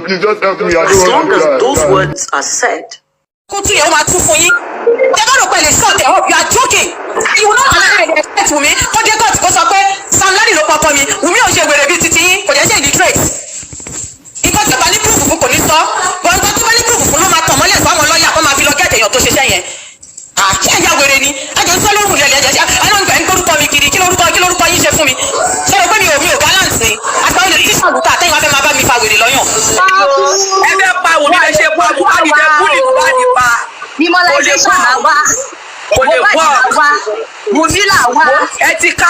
please just help me. As long as those words are said. You are joking. You will not expect me. But they got to go somewhere. Sam Larry no papa me. Umi o se were bi titi. Ko je se the trace. Nǹkan tí bá ní proof fún kò ní sọ. But nǹkan tó bá ní proof fún ló máa tàn mọ́lẹ̀ fún àwọn lọ́ọ̀yà kó máa fi lọ gẹ́tẹ̀ èèyàn tó ṣiṣẹ́ yẹn. Ṣé ẹ̀yà wèrè ni? Ẹjọ́ sọ lórúkọ yẹn lẹ́jẹ̀ ṣe. Àwọn ìgbà ń gbórúkọ mi kiri. Kí lórúkọ yín ṣe fún mi? Ṣé o pé mi ò balance ni? Àgbà olè tí sàlùkà àtẹ̀yìn wá fẹ́ máa bá mi fa wèrè lọ́yàn. Ẹ fẹ́ pa wò ní ẹ ṣe pa wò á dìde kúlì wò á dì pa. Demonetization là wá. Kò lè wọ́. Wùmí là wá. Ẹ ti ká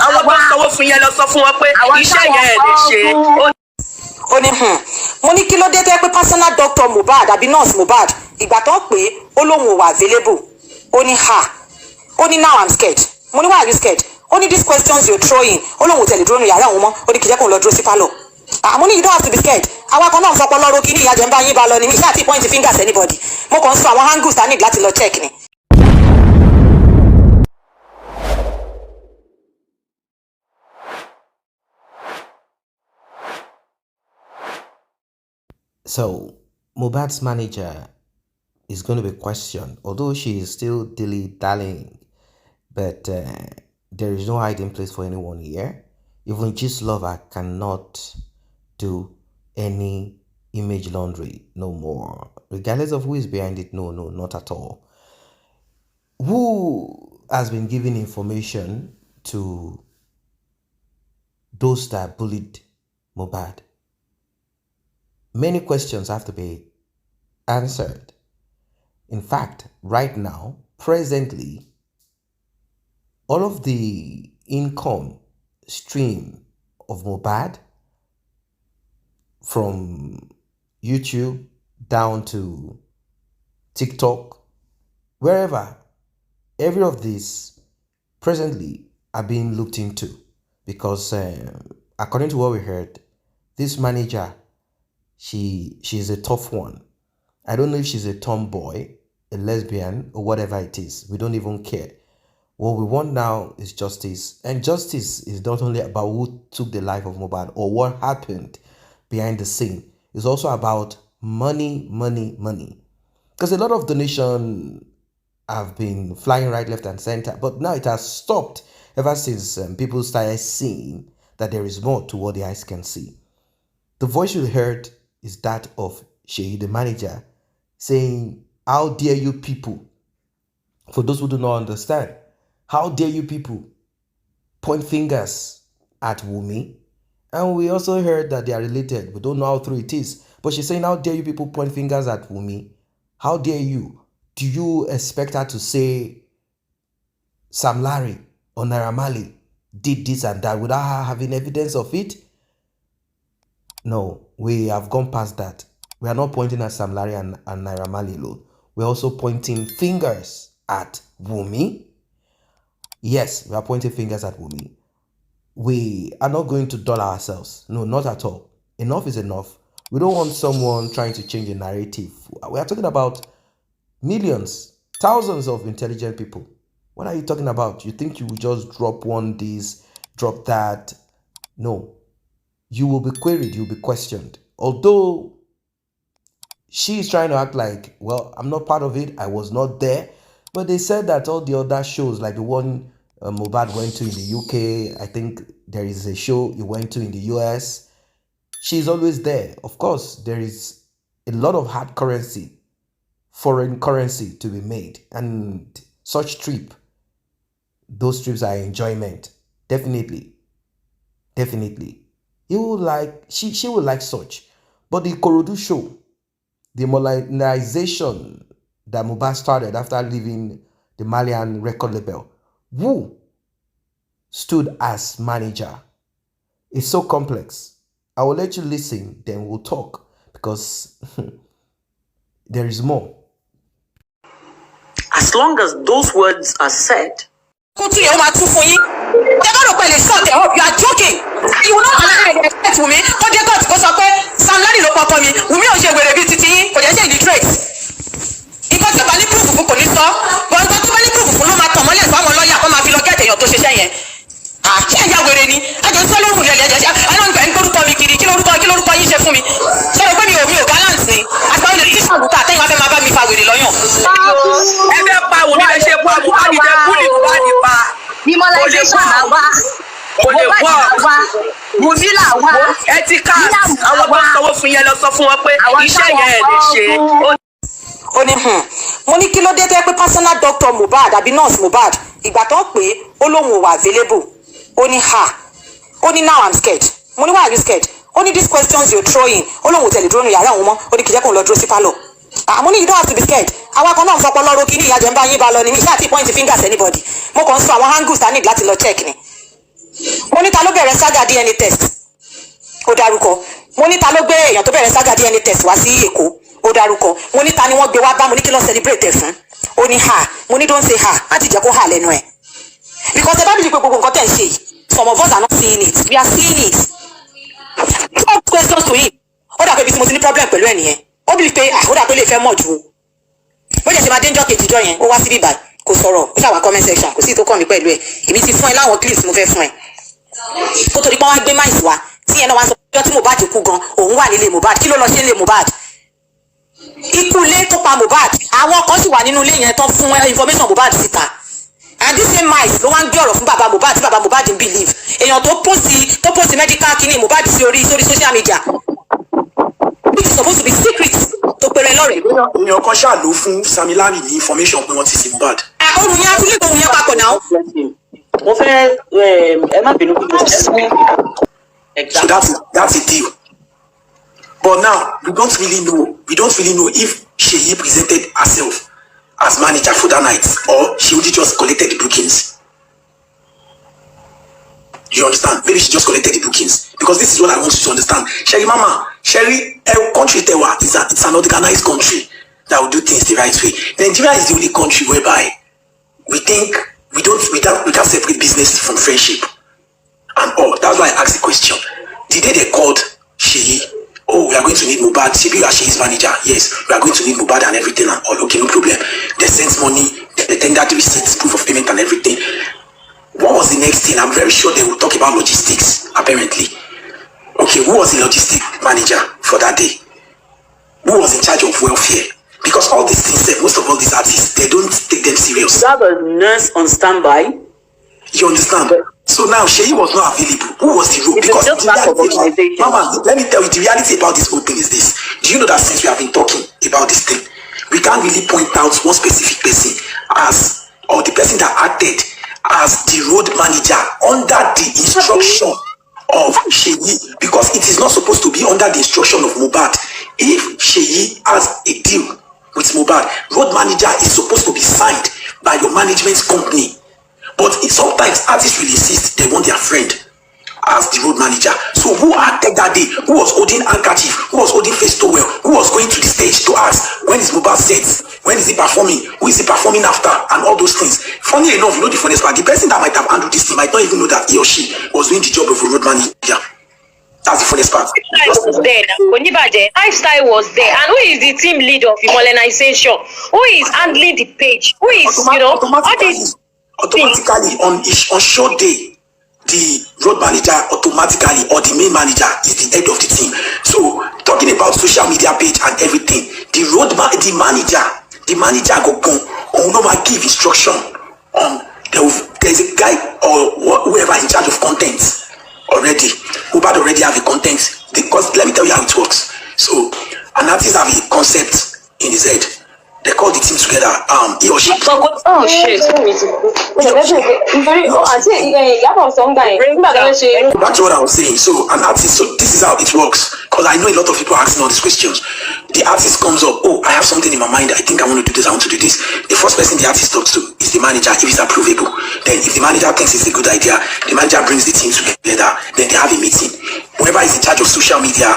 àwọn tó sanwó fún yẹn lọ sọ fún wọn pé iṣẹ́ yẹn ẹ̀ lè ṣe. Ó ní mo ní kí ló dé tẹ́ pé personal doctor Mohbad àbí nurse Mohbad ìgbà tó ń pè é ó lóun ò wà available ó ní ó ní now I'm scared mo ní why are you scared ó ní these questions you're throwing ó lóun ò tẹ̀lé dúró ní yàrá àwọn ọmọ ó ní kì í jẹ́ kó ń lọ dúró sí pálọ̀ àmọ́ ní you don't have to be scared àwa kan náà fọpọ́ lọ́rọ́ kí ní ìyá jẹ́ ń bá yín bá lọ ní mi ṣáà tí point fingers anybody mo kàn ń sọ àwọn angles tá need láti lọ check ni. So, Mohbad's manager is going to be questioned, although she is still dilly-dallying, but there is no hiding place for anyone here. Even Gist Lover cannot do any image laundry no more, regardless of who is behind it. No, not at all. Who has been giving information to those that bullied Mohbad? Many questions have to be answered. In fact, right now, presently, all of the income stream of Mohbad from YouTube down to TikTok, wherever, every of these presently are being looked into because according to what we heard, this manager, she's a tough one. I don't know if she's a tomboy, a lesbian, or whatever it is. We don't even care. What we want now is justice. And justice is not only about who took the life of Mohbad or what happened behind the scene. It's also about money. Because a lot of donations have been flying right, left, and center. But now it has stopped ever since people started seeing that there is more to what the eyes can see. The voice you heard is that of Seyi, the manager, saying, how dare you people, for those who do not understand, how dare you people point fingers at Wunmi? And we also heard that they are related. We don't know how true it is. But she's saying, how dare you people point fingers at Wunmi? How dare you? Do you expect her to say Sam Larry or Naira Marley did this and that without her having evidence of it? No, we have gone past that. We are not pointing at Sam Larry and Naira Marley alone. We're also pointing fingers at Wunmi. Yes, we are pointing fingers at Wunmi. We are not going to dull ourselves. No, not at all. Enough is enough. We don't want someone trying to change the narrative. We are talking about millions, thousands of intelligent people. What are you talking about? You think you will just drop one this, drop that? No. You will be queried, you'll be questioned. Although she is trying to act like, well, I'm not part of it, I was not there. But they said that all the other shows, like the one Mohbad went to in the UK, I think there is a show he went to in the US, she's always there. Of course, there is a lot of hard currency, foreign currency to be made. And such trip, those trips are enjoyment. Definitely. He will like, she will like such. But the Korodu show, the modernization that Mohbad started after leaving the Malian record label, who stood as manager? It's so complex. I will let you listen, then we'll talk, because there is more. As long as those words are said, you are joking. You will not expect me. But they got to go somewhere. Sam Larry no papa me. Wunmi o se were bi titi. Ko je se the trace. Nǹkan tí bá ní proof fún kò ní sọ. But nǹkan tí bá ní proof fún ló máa tàn mọ́lẹ̀ fún àwọn lọ́ọ̀yà kó máa fi lọ gẹ́tẹ̀ èèyàn tó ṣiṣẹ́ yẹn. Ṣé ẹ̀yà wèrè ni? Ẹjọ́ sọ lórúkọ yẹn lẹ́jẹ̀ ṣe. Àwọn ìgbà ń gbórúkọ mi kiri. Kí lórúkọ yín ṣe fún mi? Ṣé o pé mi ò làwa Wùmí làwa. Etiquette àwọn tó sanwó fún yẹn lọ sọ fún wọn pé iṣẹ́ yẹn ẹ̀ lè ṣe. ó ní mo ní kí ló dé tẹ́ pé personal doctor Mohbad àbí nurse Mohbad ìgbà tó ń pè é ó lóun ò wà available ó ní ó ní now I'm scared mo ní why are you scared ó ní these questions you're throwing ó lóun ò tẹ̀lé dúró nu yàrá òun mọ́ ó ní kì í jẹ́ kóun lọ dúró sí pálọ̀ àmọ́ ní you don't have to be scared àwa kan náà ń fọpọ́ lọ́rọ́ kí ní ìyájọ́ ń bá yín bá lọ ní iṣẹ́ àti point fingers anybody mo kàn ń sọ àwọn angles tá need láti lọ check ni mo ní ta ló bẹ̀rẹ̀ saga DNA test ó dárúkọ mo ní ta ló gbé èèyàn tó bẹ̀rẹ̀ saga DNA test wá sí Èkó ó dárúkọ mo ní ta ni wọ́n gbé wá bá mo ní kí ló celebrate ẹ̀ fún ó ní mo ní don't say láti jẹ́ kó lẹ́nu ẹ̀ because ẹ bá bìí pé gbogbo nǹkan tẹ̀ ń ṣe yìí some of us are not seeing it we are seeing it all questions to him ó dà pé ibi tí mo ti ní problem pẹ̀lú ẹ̀ nìyẹn ó bìí pé ó dà pé lè fẹ́ mọ̀ jù bó jẹ́ ṣe máa dénjọ́ kejì jọ yẹn ó wá síbí báyìí kò sọ̀rọ̀ ó ṣàwọn comment section kò sí tó kàn mí pẹ̀lú ẹ̀ èmi ti fún ẹ láwọn clips mo fẹ́ fún ẹ kó tó di pé wọ́n á gbé máìsì wá tí yẹn náà wá sọ pé ọjọ́ tí Mohbad kú gan òun wà nílé Mohbad kí ló lọ ṣe nílé Mohbad ikú ilé tó pa Mohbad àwọn kan sì wà nínú ilé yẹn tán fún information Mohbad síta and this same mice ló wá ń gbé ọ̀rọ̀ fún bàbá Mohbad tí bàbá Mohbad ń believe èèyàn tó post medical kini Mohbad sí orí social media which is supposed to be secret tó pèrè lọ́rẹ̀. èèyàn kan ṣáà ló fún Sami Larry ní information pé wọ́n ti sin Mohbad. olùyẹn àtúlẹ̀ tó yẹn papọ̀ náà. mo fẹ́ ẹ má bínú kí so that's a deal. But now we don't really know if Seyi presented herself as manager for that night or she only just collected the bookings. You understand? Maybe she just collected the bookings because this is what I want you to understand. Sherry Mama, Sherry, a country Tewa it's an organized country that will do things the right way. Nigeria is the only country whereby we think we can't separate business from friendship and all. That's why I asked the question. The day they called Seyi, oh, we are going to need Mohbad. Seyi are Seyi's manager. Yes, we are going to need Mohbad and everything and all. Okay, no problem. They sent money, they tendered receipts, proof of payment and everything. What was the next thing? I'm very sure they will talk about logistics, apparently. Okay, who was the logistic manager for that day? Who was in charge of welfare? Because all these things, most of all these artists, they don't take them serious. You have a nurse on standby. You understand? So now Seyi was not available. Who was the role? Because the reality, Mama, let me tell you, the reality about this whole thing is this. Do you know that since we have been talking about this thing, we can't really point out one specific person as, or the person that acted as the road manager under the instruction of Seyi, because it is not supposed to be under the instruction of Mohbad. If Seyi has a deal with Mohbad, road manager is supposed to be signed by your management company. But sometimes artists will insist they want their friend as the road manager. So who acted that day? Who was holding handkerchief? Who was holding face towel? Who was going to the stage to ask when is Mohbad set? When is he performing? Who is he performing after? And all those things. Funny enough, you know the funniest part, the person that might have handled this thing might not even know that he or she was doing the job of a road manager. That's the funniest part. Lifestyle was there. Lifestyle was there. And who is the team lead of modernization? Who is handling the page? Who is, automatically on show day, the road manager automatically or the main manager is the head of the team. So talking about social media page and everything, the manager go give instruction on there's a guy or whoever in charge of content already. Mohbad already have a content because let me tell you how it works. So an artist have a concept in his head. They call the team together. He or she. Oh shit! Back to what I was saying. So an artist. So this is how it works. Because I know a lot of people are asking all these questions. The artist comes up. Oh, I have something in my mind. I think I want to do this. I want to do this. The first person the artist talks to is the manager. If it's approvable, then if the manager thinks it's a good idea, the manager brings the team together. Then they have a meeting. Whoever is in charge of social media,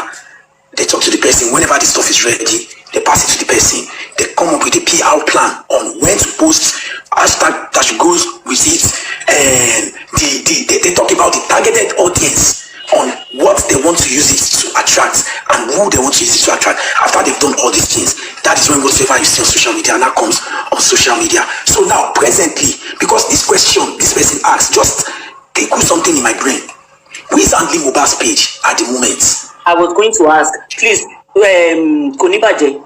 they talk to the person. Whenever the stuff is ready, they pass it to the person. They come up with a PR plan on when to post, hashtag that should go with it, and they talk about the targeted audience on what they want to use it to attract and who they want to use it to attract. After they've done all these things, that is when whatever you see on social media now comes on social media. So now presently, because this question this person asks just take something in my brain. Who is handling Mohbad's page at the moment? I was going to ask, please, Konibaje,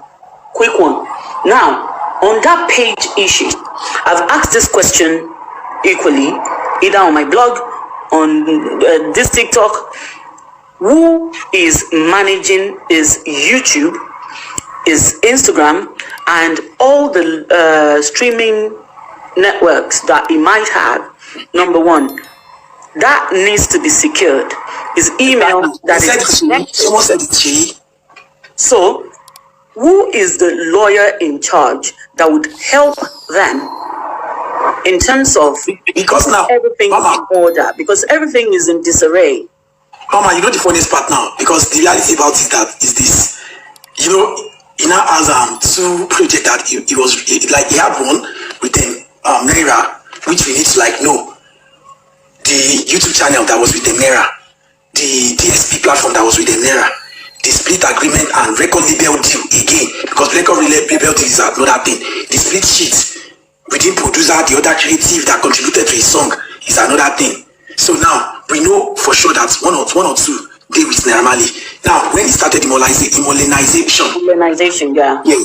quick one. Now, on that page issue, I've asked this question equally, either on my blog on this TikTok, who is managing is YouTube, is Instagram, and all the streaming networks that he might have. Number one, that needs to be secured. His email that is someone said it's Seyi. So, who is the lawyer in charge that would help them in terms of Because now, everything Mama, in order? Because everything is in disarray. Mama, you know the funniest part now, because the reality about it that is this, you know, he now has two projects that he had one with them Naira, which we need to know the YouTube channel that was with the Naira, the DSP platform that was with the Naira, the split agreement and record label deal again, because record label deal is another thing. The split sheet within producer, the other creative that contributed to his song is another thing. So now we know for sure that one or two they with Naira Marley. Now when he started demonetization,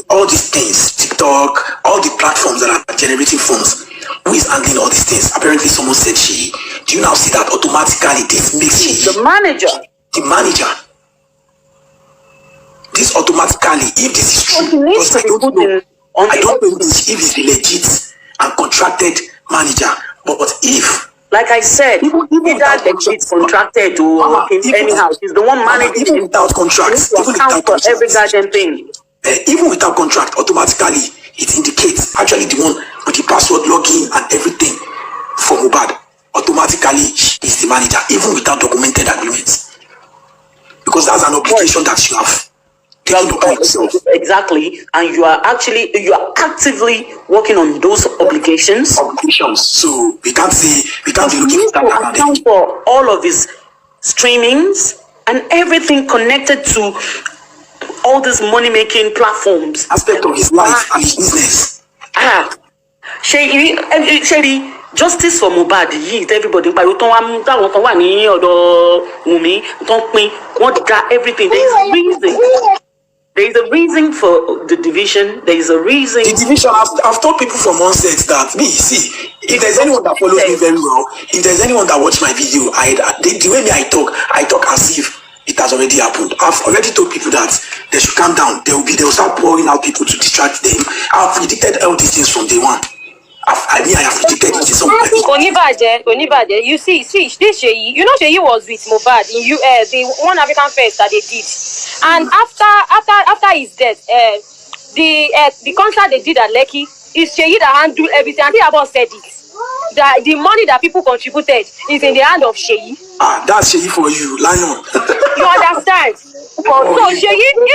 all these things, TikTok, all the platforms that are generating funds, who is handling all these things? Apparently someone said Seyi. Do you now see that automatically this makes Seyi the manager? The manager. This automatically, if this is true, because I don't know if he's legit and contracted manager, but if, like I said, either legit contracted or anyhow, he's the one managing. Even without contracts, every goddamn thing. Even without contract, automatically it indicates actually the one with the password login and everything for Mohbad. Automatically is the manager, even without documented agreements, because that's an obligation that you have. Exactly, and you are actively working on those obligations. So we can't be looking for all of his streamings and everything connected to all these money making platforms. Aspect of his life and his business. Seyi, justice for Mohbad yìí everybody pariwo tán wá mú táwọn kan wà ní ọ̀dọ̀ Wùnmí tán pín wọ́n dá everything. There is a reason for the division. There is a reason. The division, I've told people from onset that if there's anyone that follows me very well, if there's anyone that watch my video, the way I talk as if it has already happened. I've already told people that they should calm down. They'll start pouring out people to distract them. I've predicted all these things from day one. I have predicted it. Onibade, you see, this Seyi, you know Seyi was with Mohbad in the One African Fest that they did, and after his death, the concert they did at Lekki, is Seyi that handled everything. And he about said it, that the money that people contributed is in the hand of Seyi. That's Seyi for you, lion. You understand? So Seyi, even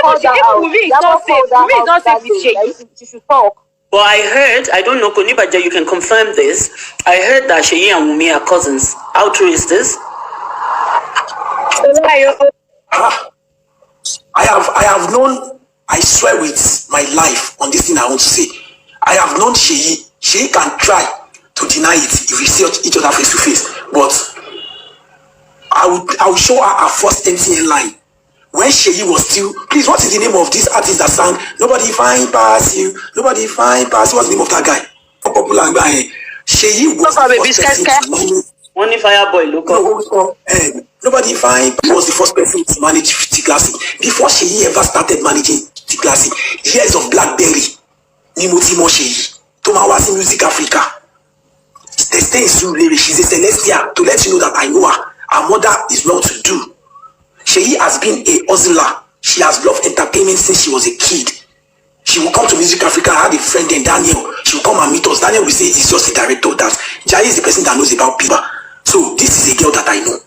Wunmi is not safe with Seyi. She should talk. But I heard, I don't know, Konibaja, you can confirm this. I heard that Seyi and Wunmi are cousins. How true is this? I have known, I swear with my life on this thing I want to say. I have known Seyi. Seyi can try to deny it if we see each other face to face. But I will show her her first MTN line. When Seyi was still, please, what is the name of this artist that sang Nobody Fine Pass You, Nobody Fine Pass You? What's the name of that guy? Popular guy. Seyi was the first person to manage. Only Fireboy, look up. Nobody Fine was the first person to manage 50 Classic. Before Seyi ever started managing 50 Classic, Years of Blackberry, Nimotimo Seyi, Tomawasi Music Africa. They stay in Surulere. She's a Celestia. To let you know that I know her. Her mother is well to do. Seyi has been a hustler. She has loved entertainment since she was a kid. She will come to Music Africa. I had a friend named Daniel. She will come and meet us. Daniel will say he's just a director. That Jai is the person that knows about people. So this is a girl that I know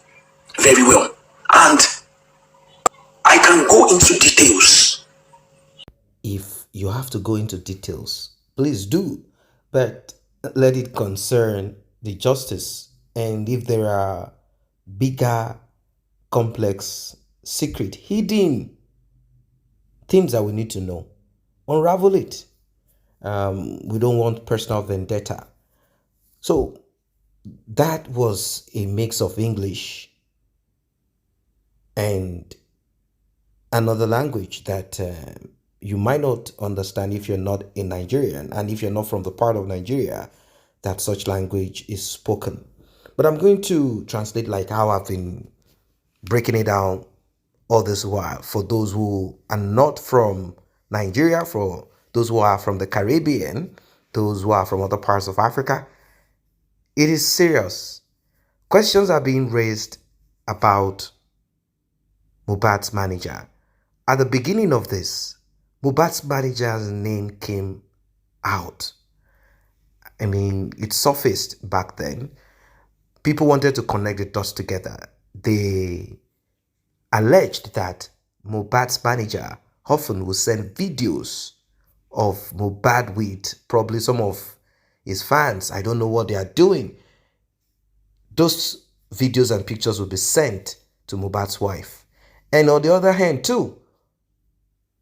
very well. And I can go into details. If you have to go into details, please do. But let it concern the justice. And if there are bigger, complex, secret, hidden things that we need to know, unravel it. We don't want personal vendetta. So that was a mix of English and another language that you might not understand if you're not a Nigerian, and if you're not from the part of Nigeria that such language is spoken. But I'm going to translate like how I've been breaking it down all this while for those who are not from Nigeria, for those who are from the Caribbean, those who are from other parts of Africa. It is serious. Questions are being raised about Mohbad's manager. At the beginning of this, Mohbad's manager's name came out. I mean, it surfaced back then. People wanted to connect the dots together. They alleged that Mohbad's manager often would send videos of Mohbad with probably some of his fans. I don't know what they are doing. Those videos and pictures will be sent to Mohbad's wife. And on the other hand, too,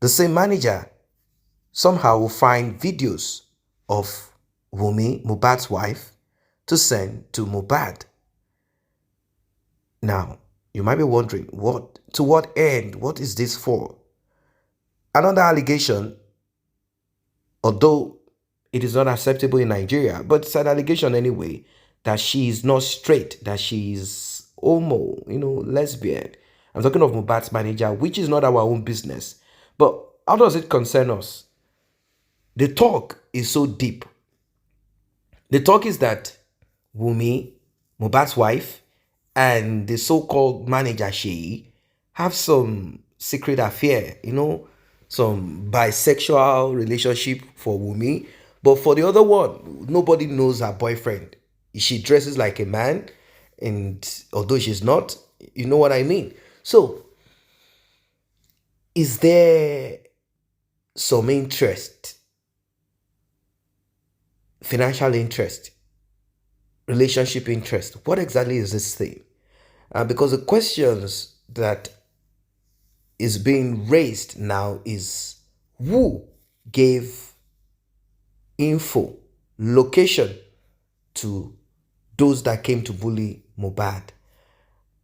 the same manager somehow will find videos of Wumi, Mohbad's wife, to send to Mohbad. Now, you might be wondering, to what end? What is this for? Another allegation, although it is not acceptable in Nigeria, but it's an allegation anyway, that she is not straight, that she is homo, lesbian. I'm talking of Mohbad's manager, which is not our own business. But how does it concern us? The talk is so deep. The talk is that Wumi, Mohbad's wife, and the so-called manager Seyi have some secret affair, some bisexual relationship for Wumi. But for the other one, nobody knows her boyfriend. She dresses like a man, and although she's not, you know what I mean? So, is there some interest, financial interest, relationship interest? What exactly is this thing? Because the questions that is being raised now is who gave info, location to those that came to bully Mohbad.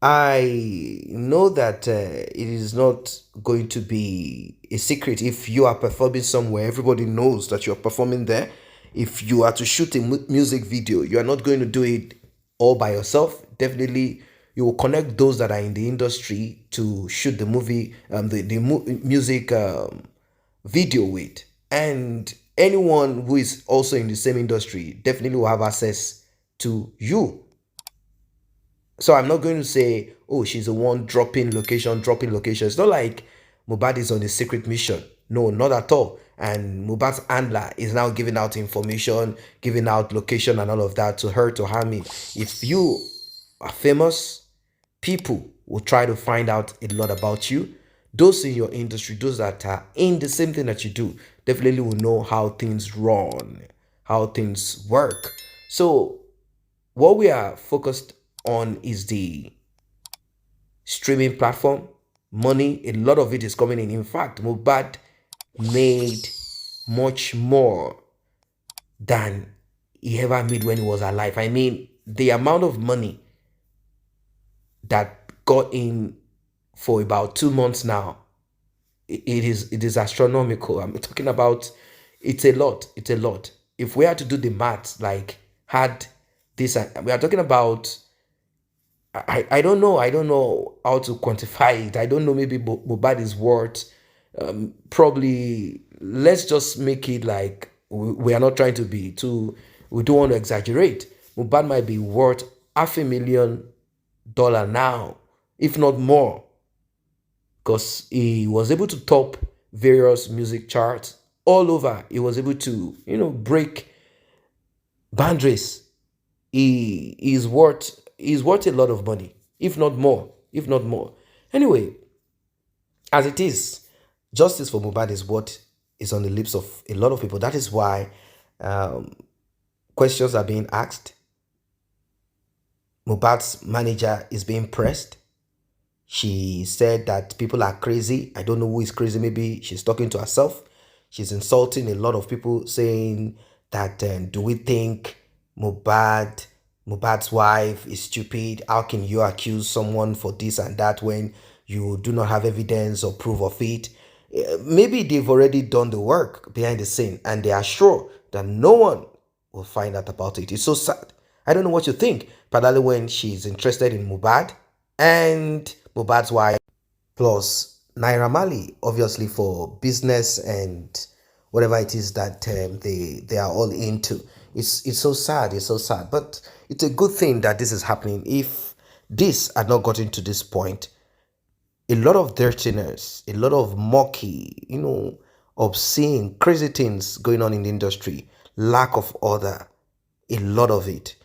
I know that it is not going to be a secret. If you are performing somewhere, everybody knows that you're performing there. If you are to shoot a music video, you are not going to do it all by yourself. Definitely, you will connect those that are in the industry to shoot the movie, music video with. And anyone who is also in the same industry definitely will have access to you. So I'm not going to say, oh, she's the one dropping location. It's not like Mohbad is on a secret mission. No, not at all. And Mohbad's handler is now giving out information, giving out location and all of that to her to harm him. If you are famous, people will try to find out a lot about you. Those in your industry, those that are in the same thing that you do, definitely will know how things run, how things work. So what we are focused on is the streaming platform. Money, a lot of it is coming in. In fact, Mohbad made much more than he ever made when he was alive. I mean, the amount of money that got in for about 2 months now, it is astronomical. I'm talking about, it's a lot. If we had to do the math, like had this, we are talking about, I don't know how to quantify it. I don't know, maybe Mohbad is worth probably, let's just make it like we are not trying to be too, we don't want to exaggerate. Mohbad might be worth $500,000 now, if not more, because he was able to top various music charts all over. He was able to, break boundaries. He's worth a lot of money, if not more. Anyway, as it is, justice for Mohbad is what is on the lips of a lot of people. That is why questions are being asked. Mohbad's manager is being pressed. She said that people are crazy. I don't know who is crazy. Maybe she's talking to herself. She's insulting a lot of people, saying that do we think Mohbad's wife is stupid? How can you accuse someone for this and that when you do not have evidence or proof of it? Maybe they've already done the work behind the scene and they are sure that no one will find out about it. It's so sad. I don't know what you think, particularly when she's interested in Mohbad and Mohbad's wife, plus Naira Marley, obviously for business and whatever it is that they are all into. It's so sad. It's so sad, but it's a good thing that this is happening. If this had not gotten to this point, a lot of dirtiness, a lot of mucky, obscene, crazy things going on in the industry, lack of order, a lot of it.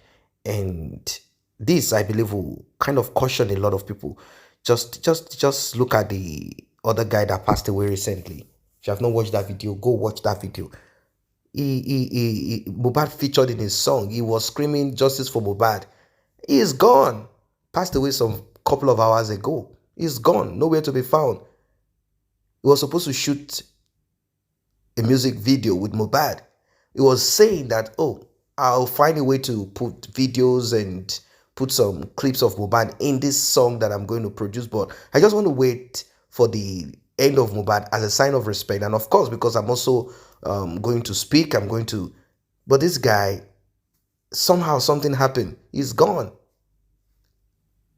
And this, I believe, will kind of caution a lot of people. Just look at the other guy that passed away recently. If you have not watched that video, go watch that video. Mohbad featured in his song. He was screaming justice for Mohbad. He is gone. Passed away some couple of hours ago. He's gone. Nowhere to be found. He was supposed to shoot a music video with Mohbad. He was saying that, oh, I'll find a way to put videos and put some clips of Mohbad in this song that I'm going to produce. But I just want to wait for the end of Mohbad as a sign of respect. And of course, because I'm also going to speak, but this guy, somehow something happened. He's gone.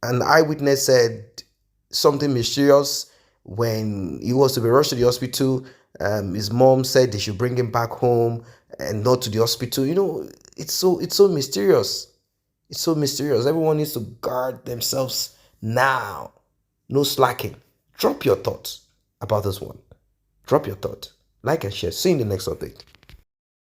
An eyewitness said something mysterious when he was to be rushed to the hospital. His mom said they should bring him back home and not to the hospital. It's so mysterious. It's so mysterious. Everyone needs to guard themselves now. No slacking. Drop your thoughts about this one. Drop your thought. Like and share. See you in the next update.